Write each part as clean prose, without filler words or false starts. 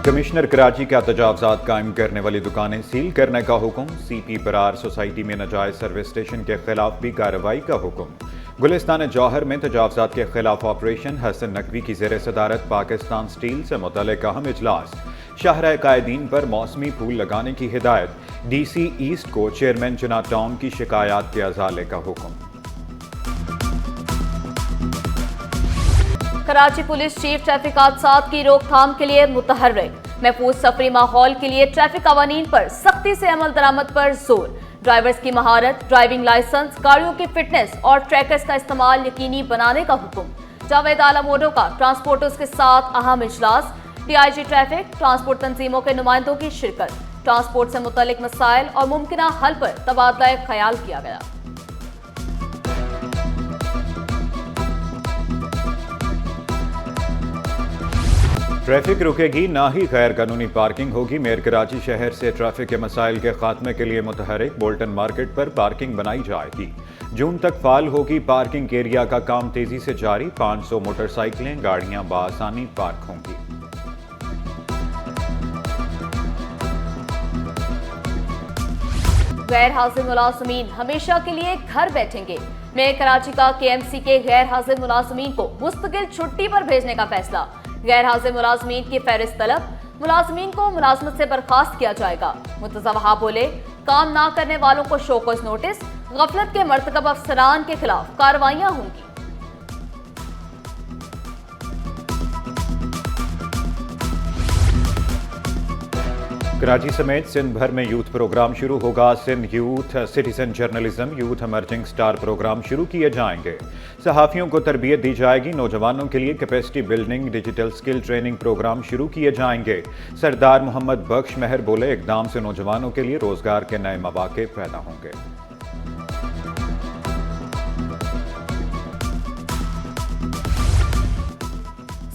Commissioner Karachi का तजावजात कायम करने वाली दुकानें सील करने का हुक्म। CP बरार सोसाइटी में नाजायज सर्विस स्टेशन के खिलाफ भी कार्रवाई का हुक्म। गुलिस्तान जौहर में तजावजात के खिलाफ ऑपरेशन हसन नकवी की जेर सदारत पाकिस्तान स्टील से मुतल्लिक अहम इजलास। शाहराह कायदीन पर मौसमी फूल लगाने की हिदायत। DC ईस्ट को चेयरमैन चुना टाउन की शिकायत के अजाले का हुक्म। कराची पुलिस चीफ ट्रैफिक हादसात की रोकथाम के लिए मुतहर्रिक। महफूज सफरी माहौल के लिए ट्रैफिक कवानीन पर सख्ती से अमल दरामद पर जोर। ड्राइवर्स की महारत, ड्राइविंग लाइसेंस, गाड़ियों की फिटनेस और ट्रैकर्स का इस्तेमाल यकीनी बनाने का हुक्म। जावेद आलम ओडो का ट्रांसपोर्टर्स के साथ अहम इजलास। DIG ट्रैफिक, ट्रांसपोर्ट तंजीमों के नुमाइंदों की शिरकत। ट्रांसपोर्ट से मुतल्लिक मसाइल और मुमकिना हल पर तबादला ख्याल किया गया। ट्रैफिक रुकेगी ना ही गैर कानूनी पार्किंग होगी। मेयर कराची शहर से ट्रैफिक के मसाइल के खात्मे के लिए मुतहरिक। बोल्टन मार्केट पर पार्किंग बनाई जाएगी। जून तक फाल होगी पार्किंग एरिया का काम तेजी से जारी। 500 मोटरसाइकिलें गाड़ियां बासानी पार्क होंगी। गैर हाजिर मुलाजमीन हमेशा के लिए घर बैठेंगे। मेयर कराची का KMC के गैर हाजिर मुलाजमीन को मुस्तकिल छुट्टी पर भेजने का फैसला। गैर हाजिर मुलाजमीन की फहरिस्त तलब। मुलाजमीन को मुलाजमत से बर्खास्त किया जाएगा। मुतज़व्वहा बोले, काम ना करने वालों को शोकॉज नोटिस। गफलत के मर्तकब अफसरान के खिलाफ कार्रवाइयां होंगी। कराची समेत सिंध भर में यूथ प्रोग्राम शुरू होगा। Sindh youth citizen journalism youth emerging star programme शुरू किए जाएंगे। सहाफ़ियों को तरबियत दी जाएगी। नौजवानों के लिए capacity building, digital skill training programme शुरू किए जाएंगे। सरदार मोहम्मद बख्श महर बोले, इक़दाम से नौजवानों के लिए रोजगार के नए मौके पैदा होंगे।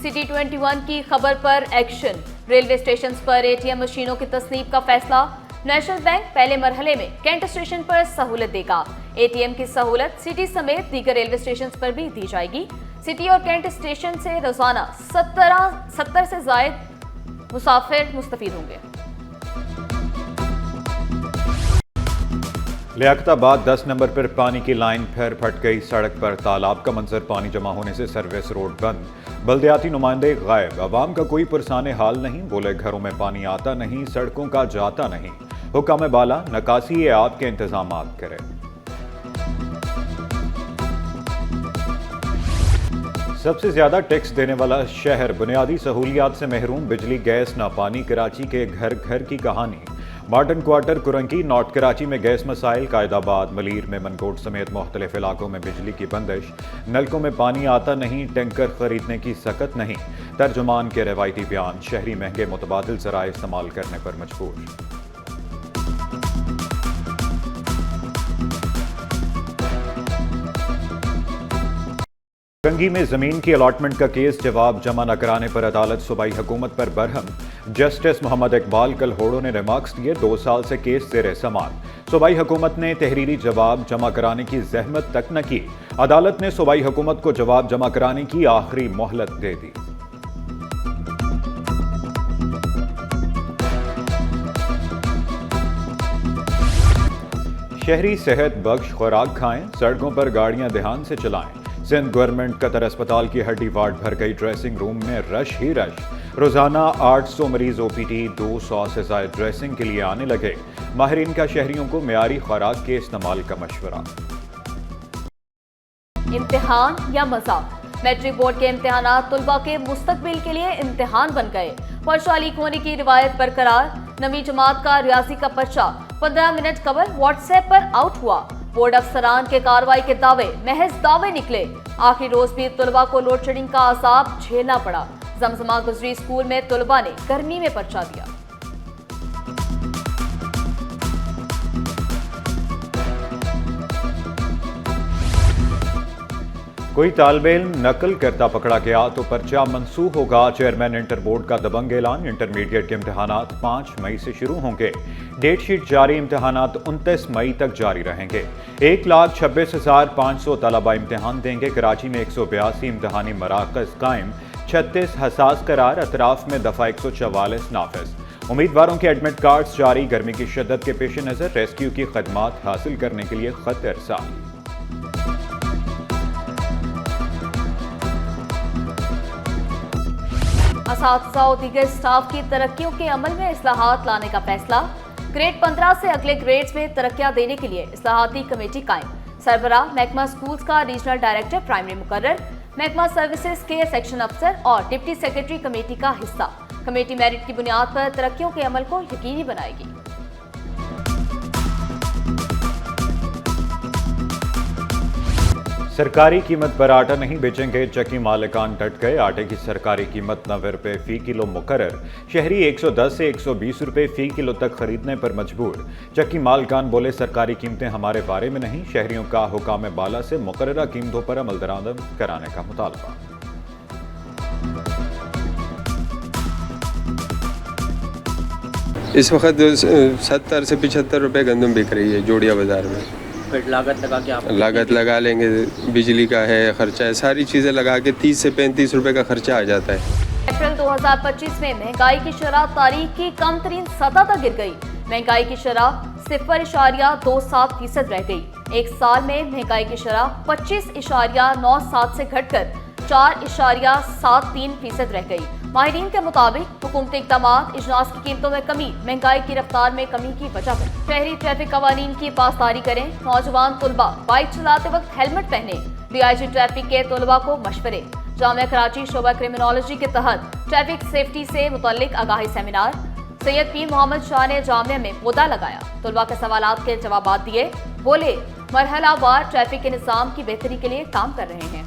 सिटी 21 की खबर पर एक्शन। रेलवे स्टेशन पर ATM मशीनों की तस्नीब का फैसला। नेशनल बैंक पहले मरहले में कैंट स्टेशन पर सहूलत देगा। ATM की सहूलत सिटी समेत दीगर रेलवे स्टेशन पर भी दी जाएगी। सिटी और कैंट स्टेशन से रोजाना 70 से ज्यादा मुसाफिर मुस्तफीद होंगे। लियाकताबाद 10 नंबर पर पानी की लाइन फिर फट गई। सड़क पर तालाब का मंजर। पानी जमा होने से सर्विस रोड बंद। बल्दियाती नुमाइंदे गायब। आवाम का कोई पुरसाने हाल नहीं। बोले, घरों में पानी आता नहीं, सड़कों का जाता नहीं। हुक्म बाला, नकासी आब के इंतजाम करें। सबसे ज्यादा टैक्स देने वाला शहर, बुनियादी सहूलियात से महरूम। बिजली, गैस, ना पानी। कराची के घर घर की कहानी। मॉडर्न क्वार्टर कुरंकी, नॉर्थ कराची में गैस मसाइल। कायदाबाद, मलीर में मनकोट समेत मुख्तलिफ इलाकों में बिजली की बंदिश। नलकों में पानी आता नहीं, टैंकर खरीदने की सकत नहीं। तर्जुमान के रवायती बयान। शहरी महंगे मुतबादिल ज़राए इस्तेमाल करने पर मजबूर। कुरंगी में जमीन की अलॉटमेंट का केस, जवाब जमा न कराने पर अदालत सूबाई हुकूमत पर बरहम। जस्टिस मोहम्मद इकबाल कलहोड़ो ने रिमार्क्स दिए, 2 साल से केस जेर समाअत। सूबाई हुकूमत ने तहरीरी जवाब जमा कराने की जहमत तक न की। अदालत ने सूबाई हुकूमत को जवाब जमा कराने की आखिरी मोहलत दे दी। शहरी सेहत बख्श खुराक खाएं, सड़कों पर गाड़ियां ध्यान से चलाएं। सिंध गवर्नमेंट कतर अस्पताल की हड्डी वार्ड भर गई। ड्रेसिंग रूम में रश ही रश। रोजाना 800 मरीज OPD, 200 से ज्यादा ड्रेसिंग के लिए आने लगे। माहिरीन का शहरियों को मेयारी खुराक के इस्तेमाल का मशवरा। इम्तिहान या मजाक? मैट्रिक बोर्ड के इम्तिहानात तुलबा के मुस्तकबिल के लिए इम्तिहान बन गए। पर्चा लीक होने की रिवायत बरकरार। नवी जमात का रियाजी का पर्चा 15 मिनट कबल व्हाट्सएप पर आउट हुआ। बोर्ड अफसरान के कार्रवाई के दावे महज दावे निकले। आखिरी रोज भी तुलबा को लोड शेडिंग का अजाब झेलना पड़ा। जमजमा गुजरी स्कूल में तुलबा ने गर्मी में पर्चा दिया। कोई तालिबे इल्म नकल करता पकड़ा गया तो पर्चा मंसूख होगा। चेयरमैन इंटर बोर्ड का दबंग ऐलान। इंटरमीडिएट के इम्तिहानात 5 मई से शुरू होंगे। डेट शीट जारी। इम्तिहानात 29 मई तक जारी रहेंगे। 1,26,500 तलबा इम्तिहान देंगे। कराची में 182 इम्तिहानी मराकज़ कायम। 36 हसास करार, अतराफ में दफा 144 नाफिज। उम्मीदवारों के एडमिट कार्ड्स जारी, गर्मी की शिद्दत के पेश नजर रेस्क्यू की खदमात हासिल करने के लिए खत इरसाल। असातिज़ा और दीगर स्टाफ की तरक्कियों के अमल में इस्लाहात लाने का फैसला। ग्रेड 15 से अगले ग्रेड्स में तरक्कियां देने के लिए इस्लाहाती कमेटी कायम। सरबराह महकमा स्कूल्स का रीजनल डायरेक्टर प्राइमरी मुकर्रर, महकमा सर्विसेज के सेक्शन अफसर और डिप्टी सेक्रेटरी कमेटी का हिस्सा। कमेटी मेरिट की बुनियाद पर तरक्कियों के अमल को यकीनी बनाएगी। सरकारी कीमत पर आटा नहीं बेचेंगे, चक्की मालिकान डट गए। आटे की सरकारी कीमत 90 रुपए फी किलो मुकर्रर, शहरी 110 से 120 रुपए फी किलो तक खरीदने पर मजबूर। चक्की मालिकान बोले सरकारी कीमतें हमारे बारे में नहीं, शहरियों का हुकाम बाला से मुकर्ररा कीमतों पर अमल दरामद कराने का मुतालबा। इस वक्त 70 से 75 रुपए गंदम बिक रही है जोड़िया बाज़ार में। फिर लागत लगा के आप लागत लगा लेंगे, बिजली का है खर्चा है, सारी चीज़ें लगा के 30 से 35 रुपए का खर्चा आ जाता है। अप्रैल 2025 में महंगाई की शरह तारीख की कम तरीन सतह तक गिर गई। महंगाई की शरह 0.27% रह गई। एक साल में महंगाई की शरह 25.97 से घटकर 4.73% रह गई। माहिरीन के मुताबिक हुकूमती इक़दामात इजनास की कीमतों में कमी, महंगाई की रफ्तार में कमी की वजह है। शहरी ट्रैफिक कवानीन की पासदारी करें, नौजवान तुलबा बाइक चलाते वक्त हेलमेट पहने। DIG ट्रैफिक के तुलबा को मशवरे। जामिया कराची शोबा क्रिमिनोलॉजी के तहत ट्रैफिक सेफ्टी से मुतल्लिक आगाही सेमिनार। सैयद पीर मोहम्मद शाह ने जामिया में पौधा लगाया, तुलबा के सवालात के जवाब दिए। बोले मरहलावार ट्रैफिक के निज़ाम की बेहतरी के लिए काम कर रहे हैं।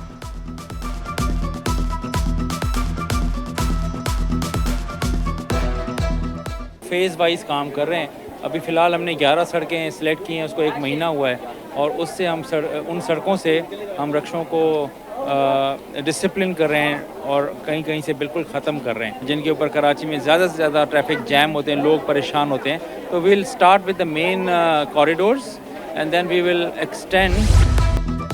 फेज़ वाइज काम कर रहे हैं। अभी फ़िलहाल हमने 11 सड़कें सिलेक्ट की हैं, उसको 1 महीना हुआ है और उससे हम उन सड़कों से हम रक्षों को डिसिप्लिन कर रहे हैं और कहीं कहीं से बिल्कुल ख़त्म कर रहे हैं, जिनके ऊपर कराची में ज़्यादा से ज़्यादा ट्रैफिक जैम होते हैं, लोग परेशान होते हैं। तो we will start with the main corridors and then we will extend.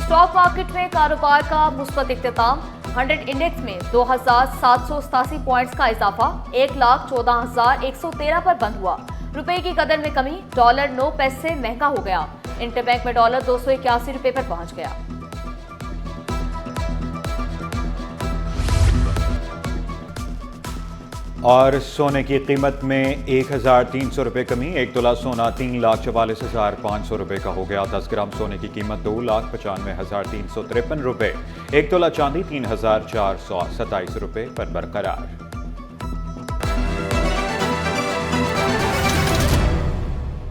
Stock market में कारोबार का मुस्बत इख्तिताम। 100 इंडेक्स में 2787 पॉइंट्स का इजाफा 1,14,113 पर बंद हुआ। रुपए की कदर में कमी, डॉलर 9 पैसे महंगा हो गया। इंटरबैंक में डॉलर 281 रुपए पर पहुंच गया। और सोने की कीमत में 1,300 रुपए कमी, 1 तोला सोना 3,44,500 रुपए का हो गया। 10 ग्राम सोने की कीमत 2,95,353 रुपए, 1 तोला चांदी 3,427 रुपए पर बरकरार।